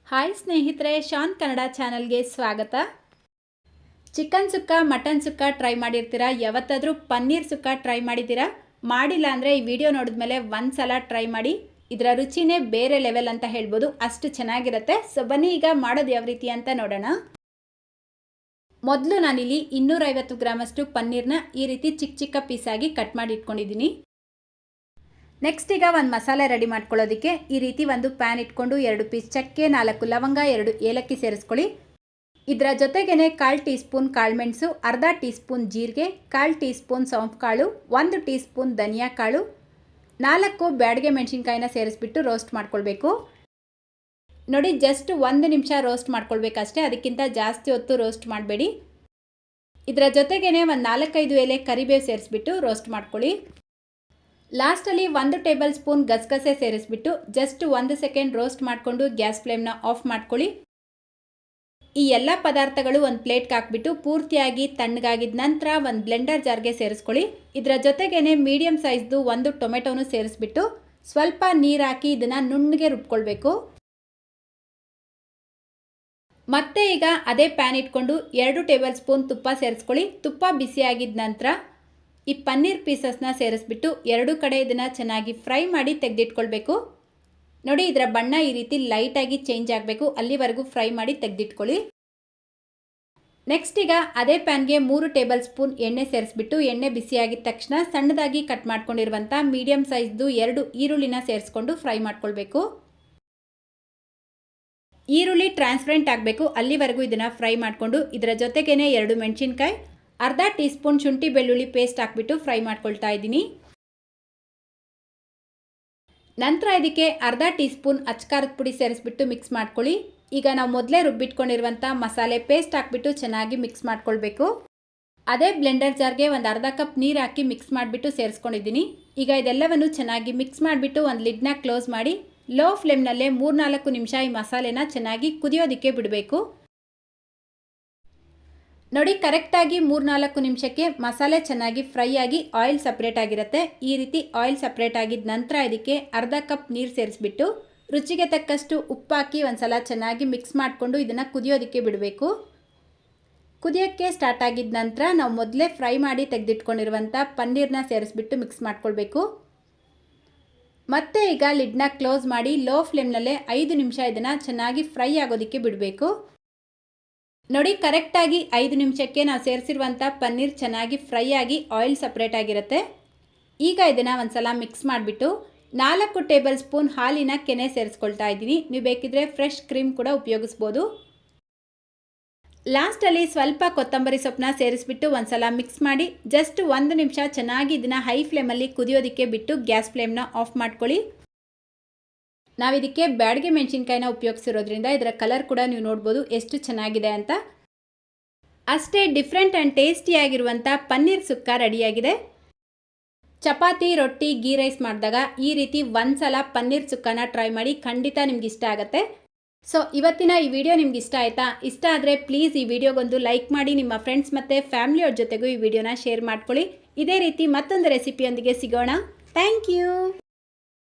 Hi ಸ್ನೇಹಿತರೆ, ಶಾನ್ ಕನ್ನಡ ಚಾನಲ್ಗೆ ಸ್ವಾಗತ. ಚಿಕನ್ ಸುಕ್ಕ, ಮಟನ್ ಸುಕ್ಕ ಟ್ರೈ ಮಾಡಿರ್ತೀರಾ? ಯಾವತ್ತಾದರೂ ಪನ್ನೀರ್ ಸುಕ್ಕ ಟ್ರೈ ಮಾಡಿದ್ದೀರಾ? ಮಾಡಿಲ್ಲ ಅಂದರೆ ಈ ವಿಡಿಯೋ ನೋಡಿದ್ಮೇಲೆ ಒಂದು ಸಲ ಟ್ರೈ ಮಾಡಿ. ಇದರ ರುಚಿನೇ ಬೇರೆ ಲೆವೆಲ್ ಅಂತ ಹೇಳ್ಬೋದು, ಅಷ್ಟು ಚೆನ್ನಾಗಿರುತ್ತೆ. ಸೊ ಬನ್ನಿ ಈಗ ಮಾಡೋದು ಯಾವ ರೀತಿ ಅಂತ ನೋಡೋಣ. ಮೊದಲು ನಾನಿಲ್ಲಿ 250 ಗ್ರಾಮಷ್ಟು ಪನ್ನೀರ್ನ ಈ ರೀತಿ ಚಿಕ್ಕ ಚಿಕ್ಕ ಪೀಸಾಗಿ ಕಟ್ ಮಾಡಿ ಇಟ್ಕೊಂಡಿದ್ದೀನಿ. ನೆಕ್ಸ್ಟ್ ಈಗ ಒಂದು ಮಸಾಲೆ ರೆಡಿ ಮಾಡ್ಕೊಳ್ಳೋದಕ್ಕೆ ಈ ರೀತಿ ಒಂದು ಪ್ಯಾನ್ ಇಟ್ಕೊಂಡು 2 ಪೀಸ್ ಚಕ್ಕೆ, 4 ಲವಂಗ, 2 ಏಲಕ್ಕಿ ಸೇರಿಸ್ಕೊಳ್ಳಿ. ಇದರ ಜೊತೆಗೇನೆ 1/4 ಟೀ ಸ್ಪೂನ್ ಕಾಳುಮೆಣಸು, ಅರ್ಧ ಟೀ ಸ್ಪೂನ್ ಜೀರಿಗೆ, 1/4 ಟೀ ಸ್ಪೂನ್ ಸೌಂಫ್ ಕಾಳು, 1 ಟೀ ಸ್ಪೂನ್ ಧನಿಯಾ ಕಾಳು, 4 ಬ್ಯಾಡಗೆ ಮೆಣಸಿನ್ಕಾಯಿನ ಸೇರಿಸ್ಬಿಟ್ಟು ರೋಸ್ಟ್ ಮಾಡ್ಕೊಳ್ಬೇಕು. ನೋಡಿ, ಜಸ್ಟ್ 1 ನಿಮಿಷ ರೋಸ್ಟ್ ಮಾಡ್ಕೊಳ್ಬೇಕಷ್ಟೇ, ಅದಕ್ಕಿಂತ ಜಾಸ್ತಿ ಹೊತ್ತು ರೋಸ್ಟ್ ಮಾಡಬೇಡಿ. ಇದರ ಜೊತೆಗೇನೆ ಒಂದು 4-5 ಎಲೆ ಕರಿಬೇವು ಸೇರಿಸ್ಬಿಟ್ಟು ರೋಸ್ಟ್ ಮಾಡ್ಕೊಳ್ಳಿ. ಲಾಸ್ಟಲ್ಲಿ 1 ಟೇಬಲ್ ಸ್ಪೂನ್ ಗಸಗಸೆ ಸೇರಿಸ್ಬಿಟ್ಟು ಜಸ್ಟ್ 1 ಸೆಕೆಂಡ್ ರೋಸ್ಟ್ ಮಾಡಿಕೊಂಡು ಗ್ಯಾಸ್ ಫ್ಲೇಮ್ನ ಆಫ್ ಮಾಡ್ಕೊಳ್ಳಿ. ಈ ಎಲ್ಲ ಪದಾರ್ಥಗಳು ಒಂದು ಪ್ಲೇಟ್ಗೆ ಹಾಕ್ಬಿಟ್ಟು ಪೂರ್ತಿಯಾಗಿ ತಣ್ಣಗಾಗಿದ ನಂತರ ಒಂದು ಬ್ಲೆಂಡರ್ ಜಾರ್ಗೆ ಸೇರಿಸ್ಕೊಳ್ಳಿ. ಇದರ ಜೊತೆಗೇನೆ ಮೀಡಿಯಮ್ ಸೈಜ್ದು 1 ಟೊಮೆಟೊನು ಸೇರಿಸ್ಬಿಟ್ಟು ಸ್ವಲ್ಪ ನೀರು ಹಾಕಿ ಇದನ್ನು ನುಣ್ಣಗೆ ರುಬ್ಕೊಳ್ಬೇಕು. ಮತ್ತೆ ಈಗ ಅದೇ ಪ್ಯಾನ್ ಇಟ್ಕೊಂಡು 2 ಟೇಬಲ್ ಸ್ಪೂನ್ ತುಪ್ಪ ಸೇರಿಸ್ಕೊಳ್ಳಿ. ತುಪ್ಪ ಬಿಸಿಯಾಗಿದ್ದ ನಂತರ ಈ ಪನ್ನೀರ್ ಪೀಸಸ್ನ ಸೇರಿಸ್ಬಿಟ್ಟು 2 ಕಡೆ ಇದನ್ನು ಚೆನ್ನಾಗಿ ಫ್ರೈ ಮಾಡಿ ತೆಗೆದಿಟ್ಕೊಳ್ಬೇಕು. ನೋಡಿ, ಇದರ ಬಣ್ಣ ಈ ರೀತಿ ಲೈಟಾಗಿ ಚೇಂಜ್ ಆಗಬೇಕು, ಅಲ್ಲಿವರೆಗೂ ಫ್ರೈ ಮಾಡಿ ತೆಗೆದಿಟ್ಕೊಳ್ಳಿ. ನೆಕ್ಸ್ಟ್ ಈಗ ಅದೇ ಪ್ಯಾನ್ಗೆ 3 ಟೇಬಲ್ ಸ್ಪೂನ್ ಎಣ್ಣೆ ಸೇರಿಸ್ಬಿಟ್ಟು ಎಣ್ಣೆ ಬಿಸಿಯಾಗಿದ ತಕ್ಷಣ ಸಣ್ಣದಾಗಿ ಕಟ್ ಮಾಡ್ಕೊಂಡಿರುವಂಥ ಮೀಡಿಯಮ್ ಸೈಜ್ದು 2 ಈರುಳ್ಳಿನ ಸೇರಿಸ್ಕೊಂಡು ಫ್ರೈ ಮಾಡ್ಕೊಳ್ಬೇಕು. ಈರುಳ್ಳಿ ಟ್ರಾನ್ಸ್ಪರೆಂಟ್ ಆಗಬೇಕು, ಅಲ್ಲಿವರೆಗೂ ಇದನ್ನು ಫ್ರೈ ಮಾಡಿಕೊಂಡು ಇದರ ಜೊತೆಗೇನೆ 2 ಮೆಣಸಿನ್ಕಾಯಿ, ಅರ್ಧ ಟೀ ಸ್ಪೂನ್ ಶುಂಠಿ ಬೆಳ್ಳುಳ್ಳಿ ಪೇಸ್ಟ್ ಹಾಕ್ಬಿಟ್ಟು ಫ್ರೈ ಮಾಡ್ಕೊಳ್ತಾ ಇದ್ದೀನಿ. ನಂತರ ಇದಕ್ಕೆ ಅರ್ಧ ಟೀ ಸ್ಪೂನ್ ಅಚ್ಕಾರದ ಪುಡಿ ಸೇರಿಸ್ಬಿಟ್ಟು ಮಿಕ್ಸ್ ಮಾಡ್ಕೊಳ್ಳಿ. ಈಗ ನಾವು ಮೊದಲೇ ರುಬ್ಬಿಟ್ಕೊಂಡಿರುವಂಥ ಮಸಾಲೆ ಪೇಸ್ಟ್ ಹಾಕ್ಬಿಟ್ಟು ಚೆನ್ನಾಗಿ ಮಿಕ್ಸ್ ಮಾಡ್ಕೊಳ್ಬೇಕು. ಅದೇ ಬ್ಲೆಂಡರ್ ಜಾರ್ಗೆ ಒಂದು ಅರ್ಧ ಕಪ್ ನೀರು ಹಾಕಿ ಮಿಕ್ಸ್ ಮಾಡಿಬಿಟ್ಟು ಸೇರಿಸ್ಕೊಂಡಿದ್ದೀನಿ. ಈಗ ಇದೆಲ್ಲವನ್ನು ಚೆನ್ನಾಗಿ ಮಿಕ್ಸ್ ಮಾಡಿಬಿಟ್ಟು ಒಂದು ಲಿಡ್ನ ಕ್ಲೋಸ್ ಮಾಡಿ ಲೋ ಫ್ಲೇಮ್ನಲ್ಲೇ 3-4 ನಿಮಿಷ ಈ ಮಸಾಲೆನ ಚೆನ್ನಾಗಿ ಕುದಿಯೋದಕ್ಕೆ ಬಿಡಬೇಕು. ನೋಡಿ, ಕರೆಕ್ಟಾಗಿ 3-4 ನಿಮಿಷಕ್ಕೆ ಮಸಾಲೆ ಚೆನ್ನಾಗಿ ಫ್ರೈ ಆಗಿ ಆಯಿಲ್ ಸಪ್ರೇಟ್ ಆಗಿರುತ್ತೆ. ಈ ರೀತಿ ಆಯಿಲ್ ಸಪ್ರೇಟ್ ಆಗಿದ್ದ ನಂತರ ಇದಕ್ಕೆ ಅರ್ಧ ಕಪ್ ನೀರು ಸೇರಿಸ್ಬಿಟ್ಟು ರುಚಿಗೆ ತಕ್ಕಷ್ಟು ಉಪ್ಪು ಹಾಕಿ ಒಂದ್ಸಲ ಚೆನ್ನಾಗಿ ಮಿಕ್ಸ್ ಮಾಡಿಕೊಂಡು ಇದನ್ನು ಕುದಿಯೋದಕ್ಕೆ ಬಿಡಬೇಕು. ಕುದಿಯೋಕ್ಕೆ ಸ್ಟಾರ್ಟ್ ಆಗಿದ್ದ ನಂತರ ನಾವು ಮೊದಲೇ ಫ್ರೈ ಮಾಡಿ ತೆಗೆದಿಟ್ಕೊಂಡಿರುವಂಥ ಪನ್ನೀರ್ನ ಸೇರಿಸ್ಬಿಟ್ಟು ಮಿಕ್ಸ್ ಮಾಡ್ಕೊಳ್ಬೇಕು. ಮತ್ತೆ ಈಗ ಲಿಡ್ನ ಕ್ಲೋಸ್ ಮಾಡಿ ಲೋ ಫ್ಲೇಮ್ನಲ್ಲೇ 5 ನಿಮಿಷ ಇದನ್ನು ಚೆನ್ನಾಗಿ ಫ್ರೈ ಆಗೋದಕ್ಕೆ ಬಿಡಬೇಕು. ನೋಡಿ, ಕರೆಕ್ಟಾಗಿ 5 ನಿಮಿಷಕ್ಕೆ ನಾವು ಸೇರಿಸಿರುವಂಥ ಪನ್ನೀರ್ ಚೆನ್ನಾಗಿ ಫ್ರೈ ಆಗಿ ಆಯಿಲ್ ಸಪ್ರೇಟ್ ಆಗಿರುತ್ತೆ. ಈಗ ಇದನ್ನು ಒಂದ್ಸಲ ಮಿಕ್ಸ್ ಮಾಡಿಬಿಟ್ಟು 4 ಟೇಬಲ್ ಸ್ಪೂನ್ ಹಾಲಿನ ಕೆನೆ ಸೇರಿಸ್ಕೊಳ್ತಾ ಇದ್ದೀನಿ. ನೀವು ಬೇಕಿದ್ರೆ ಫ್ರೆಶ್ ಕ್ರೀಮ್ ಕೂಡ ಉಪಯೋಗಿಸ್ಬೋದು. ಲಾಸ್ಟಲ್ಲಿ ಸ್ವಲ್ಪ ಕೊತ್ತಂಬರಿ ಸೊಪ್ಪನ್ನ ಸೇರಿಸ್ಬಿಟ್ಟು ಒಂದ್ಸಲ ಮಿಕ್ಸ್ ಮಾಡಿ ಜಸ್ಟ್ 1 ನಿಮಿಷ ಚೆನ್ನಾಗಿ ಇದನ್ನು ಹೈ ಫ್ಲೇಮಲ್ಲಿ ಕುದಿಯೋದಕ್ಕೆ ಬಿಟ್ಟು ಗ್ಯಾಸ್ ಫ್ಲೇಮ್ನ ಆಫ್ ಮಾಡ್ಕೊಳ್ಳಿ. ನಾವಿದಕ್ಕೆ ಬ್ಯಾಡಗೆ ಮೆಣಸಿನ್ಕಾಯಿನ ಉಪಯೋಗಿಸಿರೋದ್ರಿಂದ ಇದರ ಕಲರ್ ಕೂಡ ನೀವು ನೋಡ್ಬೋದು ಎಷ್ಟು ಚೆನ್ನಾಗಿದೆ ಅಂತ. ಅಷ್ಟೇ ಡಿಫ್ರೆಂಟ್ ಆ್ಯಂಡ್ ಟೇಸ್ಟಿಯಾಗಿರುವಂಥ ಪನ್ನೀರ್ ಸುಕ್ಕ ರೆಡಿಯಾಗಿದೆ. ಚಪಾತಿ, ರೊಟ್ಟಿ, ಗೀ ರೈಸ್ ಮಾಡಿದಾಗ ಈ ರೀತಿ ಒಂದ್ಸಲ ಪನ್ನೀರ್ ಸುಕ್ಕನ ಟ್ರೈ ಮಾಡಿ, ಖಂಡಿತ ನಿಮ್ಗೆ ಇಷ್ಟ ಆಗುತ್ತೆ. ಸೊ ಇವತ್ತಿನ ಈ ವಿಡಿಯೋ ನಿಮ್ಗೆ ಇಷ್ಟ ಆಯಿತಾ? ಇಷ್ಟ ಆದರೆ ಪ್ಲೀಸ್ ಈ ವಿಡಿಯೋಗೊಂದು ಲೈಕ್ ಮಾಡಿ, ನಿಮ್ಮ ಫ್ರೆಂಡ್ಸ್ ಮತ್ತು ಫ್ಯಾಮಿಲಿಯವ್ರ ಜೊತೆಗೂ ಈ ವಿಡಿಯೋನ ಶೇರ್ ಮಾಡ್ಕೊಳ್ಳಿ. ಇದೇ ರೀತಿ ಮತ್ತೊಂದು ರೆಸಿಪಿಯೊಂದಿಗೆ ಸಿಗೋಣ. Thank you.